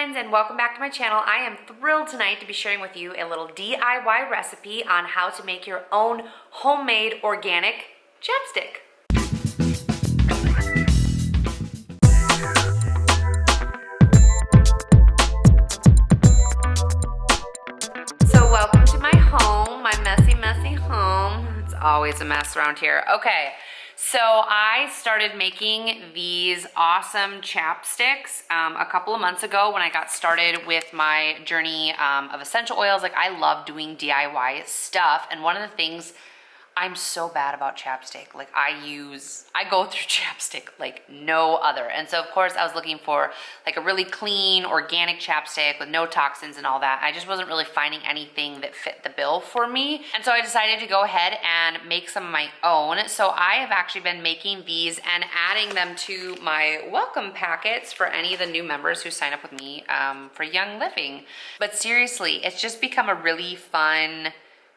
friends, and welcome back to my channel. I am thrilled tonight to be sharing with you a little DIY recipe on how to make your own homemade organic chapstick. So welcome to my home, my messy home. It's always a mess around here. Okay. So I started making these awesome chapsticks a couple of months ago when I got started with my journey of essential oils. Like, I love doing DIY stuff, and one of the things, I'm so bad about chapstick. Like, I go through chapstick like no other. And so of course I was looking for like a really clean organic chapstick with no toxins and all that. I just wasn't really finding anything that fit the bill for me. And so I decided to go ahead and make some of my own. So I have actually been making these and adding them to my welcome packets for any of the new members who sign up with me for Young Living. But seriously, it's just become a really fun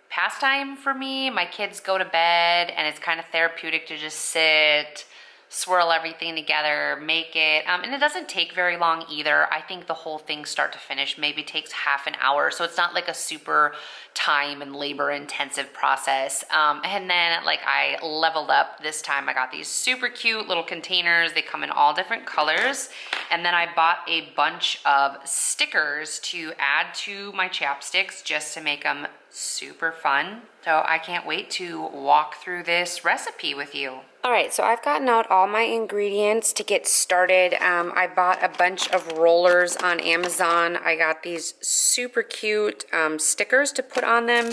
pastime for me. My kids go to bed and it's kind of therapeutic to just sit, swirl everything together, make it, and it doesn't take very long either. I think the whole thing start to finish maybe takes half an hour, so it's not like a super time and labor intensive process. And then like I leveled up this time. I got these super cute little containers. They come in all different colors, and then I bought a bunch of stickers to add to my chapsticks just to make them super fun. So I can't wait to walk through this recipe with you. All right, so I've gotten out all my ingredients to get started. I bought a bunch of rollers on Amazon. I got these super cute stickers to put on them.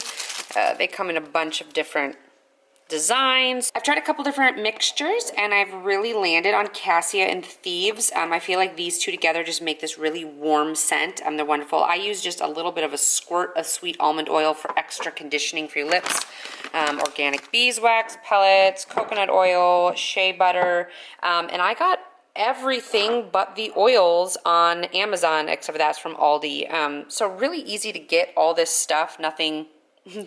They come in a bunch of different designs. I've tried a couple different mixtures and I've really landed on Cassia and Thieves. I feel like these two together just make this really warm scent. They're wonderful. I use just a little bit of a squirt of sweet almond oil for extra conditioning for your lips. Organic beeswax pellets, coconut oil, shea butter, and I got everything but the oils on Amazon, except for that's from Aldi. So really easy to get all this stuff, nothing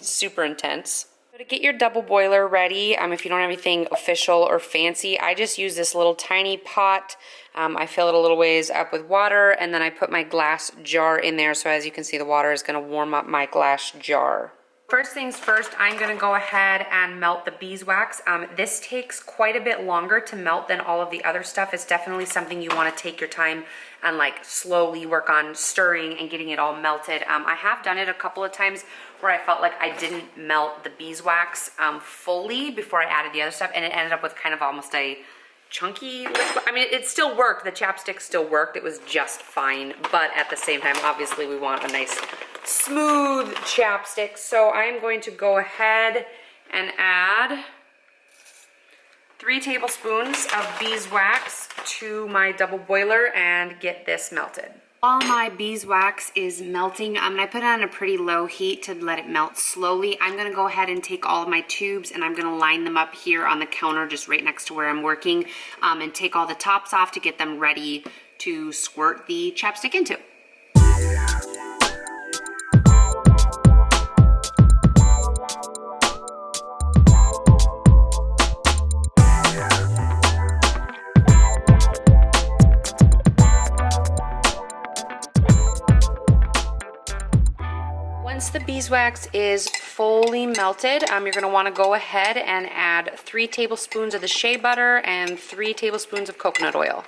super intense. So to get your double boiler ready, if you don't have anything official or fancy, I just use this little tiny pot. I fill it a little ways up with water, and then I put my glass jar in there. So as you can see, the water is going to warm up my glass jar. First things first, I'm going to go ahead and melt the beeswax. This takes quite a bit longer to melt than all of the other stuff. It's definitely something you want to take your time and like slowly work on stirring and getting it all melted. I have done it a couple of times where I felt like I didn't melt the beeswax fully before I added the other stuff, and it ended up with kind of almost a chunky liquid. It still worked. The chapstick still worked. It was just fine, but at the same time, obviously we want a nice smooth chapstick. So I'm going to go ahead and add 3 tablespoons of beeswax to my double boiler and get this melted. While my beeswax is melting, I put it on a pretty low heat to let it melt slowly. I'm going to go ahead and take all of my tubes and I'm going to line them up here on the counter just right next to where I'm working, and take all the tops off to get them ready to squirt the chapstick into. Once the beeswax is fully melted, you're going to want to go ahead and add 3 tablespoons of the shea butter and 3 tablespoons of coconut oil.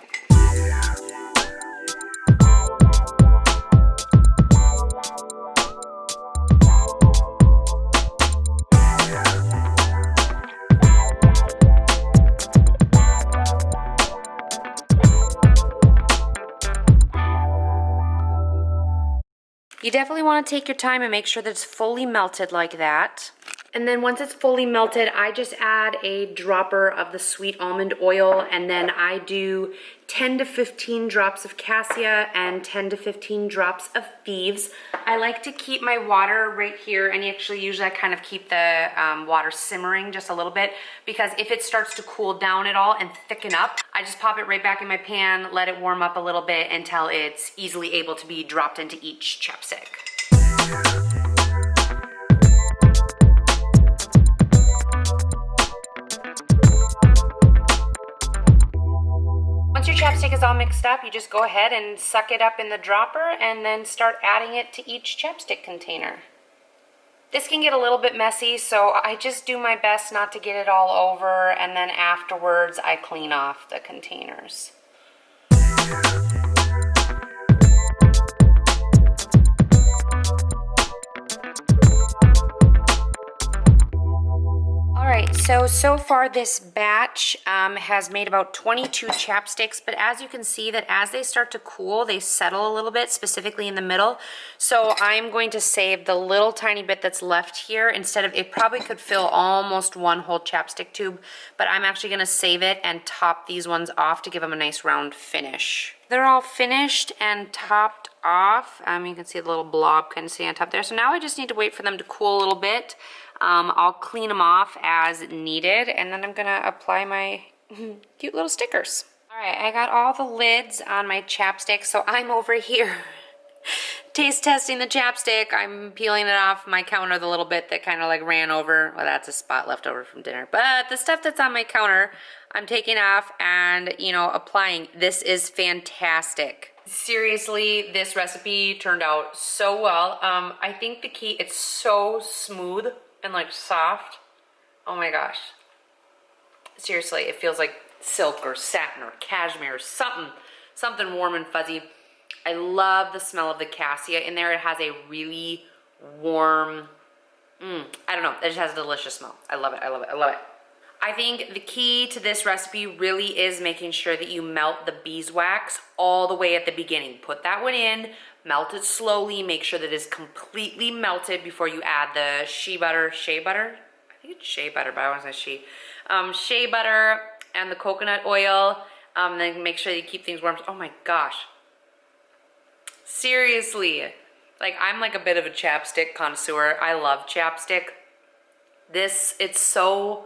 You definitely want to take your time and make sure that it's fully melted like that. And then once it's fully melted, I just add a dropper of the sweet almond oil, and then I do 10 to 15 drops of cassia and 10 to 15 drops of thieves. I like to keep my water right here, and usually I kind of keep the water simmering just a little bit, because if it starts to cool down at all and thicken up, I just pop it right back in my pan, let it warm up a little bit until it's easily able to be dropped into each chapstick. Once your chapstick chapstick is all mixed up, you just go ahead and suck it up in the dropper and then start adding it to each chapstick container. This can get a little bit messy, so I just do my best not to get it all over, and then afterwards I clean off the containers. Alright, so far this batch has made about 22 chapsticks, but as you can see that as they start to cool, they settle a little bit, specifically in the middle. So I'm going to save the little tiny bit that's left here. Instead of, it probably could fill almost one whole chapstick tube, but I'm actually going to save it and top these ones off to give them a nice round finish. They're all finished and topped off. You can see the little blob kind of sitting on top there. So now I just need to wait for them to cool a little bit. I'll clean them off as needed, and then I'm gonna apply my cute little stickers. All right, I got all the lids on my chapstick, so I'm over here taste testing the chapstick. I'm peeling it off my counter, the little bit that kind of like ran over. Well, that's a spot left over from dinner. But the stuff that's on my counter, I'm taking off and, you know, applying. This is fantastic. Seriously, this recipe turned out so well. I think the key, it's so smooth and like soft. Oh my gosh. Seriously, it feels like silk or satin or cashmere or something warm and fuzzy. I love the smell of the cassia in there. It has a really warm, I don't know, it just has a delicious smell. I love it, I love it, I love it. I think the key to this recipe really is making sure that you melt the beeswax all the way at the beginning. Put that one in, melt it slowly, make sure that it is completely melted before you add the shea butter, I think it's shea butter, but I want to say shea. Shea butter and the coconut oil, then make sure you keep things warm. Oh my gosh. Seriously, like I'm like a bit of a chapstick connoisseur. I love chapstick. This, it's so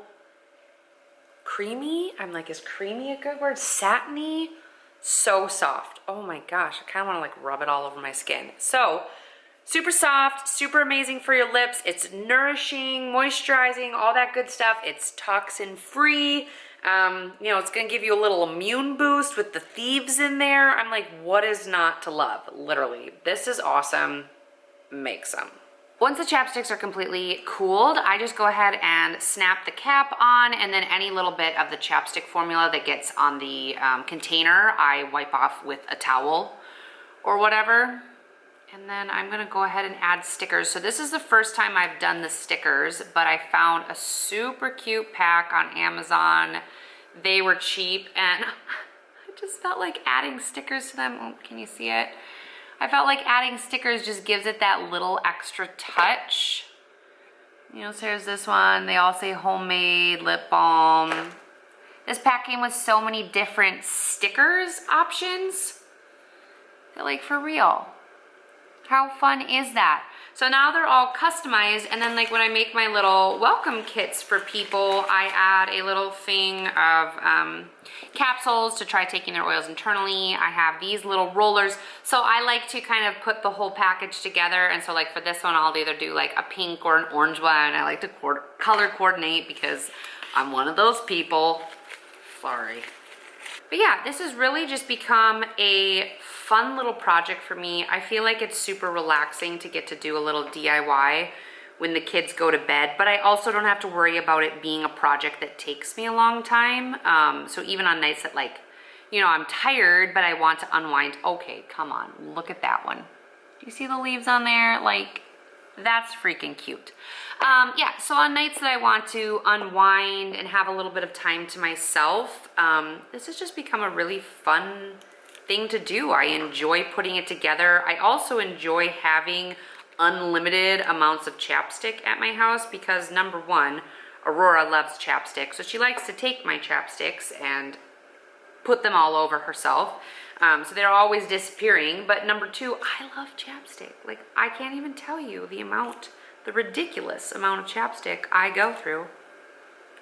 creamy. I'm like, is creamy a good word? Satiny, so soft. Oh my gosh, I kind of want to like rub it all over my skin. So, super soft, super amazing for your lips. It's nourishing, moisturizing, all that good stuff. It's toxin free. You know, it's gonna give you a little immune boost with the thieves in there. I'm like, what is not to love? Literally, this is awesome. Make some. Once the chapsticks are completely cooled, I just go ahead and snap the cap on, and then any little bit of the chapstick formula that gets on the container, I wipe off with a towel or whatever. And then I'm gonna go ahead and add stickers. So this is the first time I've done the stickers, but I found a super cute pack on Amazon. They were cheap, and I just felt like adding stickers to them. Oh, can you see it? I felt like adding stickers just gives it that little extra touch. You know, so here's this one. They all say homemade lip balm. This pack came with so many different stickers options. They're like, for real. How fun is that? So now they're all customized, and then like when I make my little welcome kits for people, I add a little thing of capsules to try taking their oils internally. I have these little rollers. So I like to kind of put the whole package together, and so like for this one, I'll either do like a pink or an orange one. I like to color coordinate because I'm one of those people. Sorry. But yeah, this has really just become a fun little project for me. I feel like it's super relaxing to get to do a little DIY when the kids go to bed, but I also don't have to worry about it being a project that takes me a long time. So even on nights that like, you know, I'm tired, but I want to unwind. Okay, come on, look at that one. Do you see the leaves on there? Like, that's freaking cute. Yeah, so on nights that I want to unwind and have a little bit of time to myself, this has just become a really fun thing to do. I enjoy putting it together. I also enjoy having unlimited amounts of chapstick at my house because number one, Aurora loves chapstick, so she likes to take my chapsticks and put them all over herself. So they're always disappearing. But number two, I love chapstick. Like, I can't even tell you the ridiculous amount of chapstick I go through.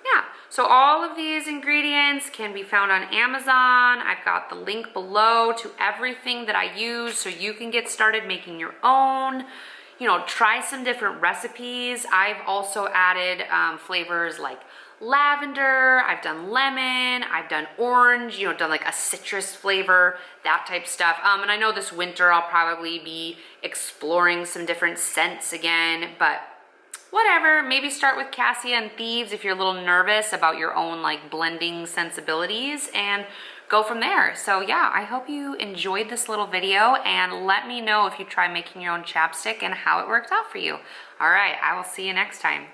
Yeah, so all of these ingredients can be found on Amazon. I've got the link below to everything that I use so you can get started making your own. You know, try some different recipes. I've also added flavors like lavender, I've done lemon, I've done orange, you know, done like a citrus flavor, that type stuff. And I know this winter I'll probably be exploring some different scents again, but whatever, maybe start with Cassia and Thieves if you're a little nervous about your own like blending sensibilities, and go from there. So yeah, I hope you enjoyed this little video, and let me know if you try making your own chapstick and how it worked out for you. All right, I will see you next time.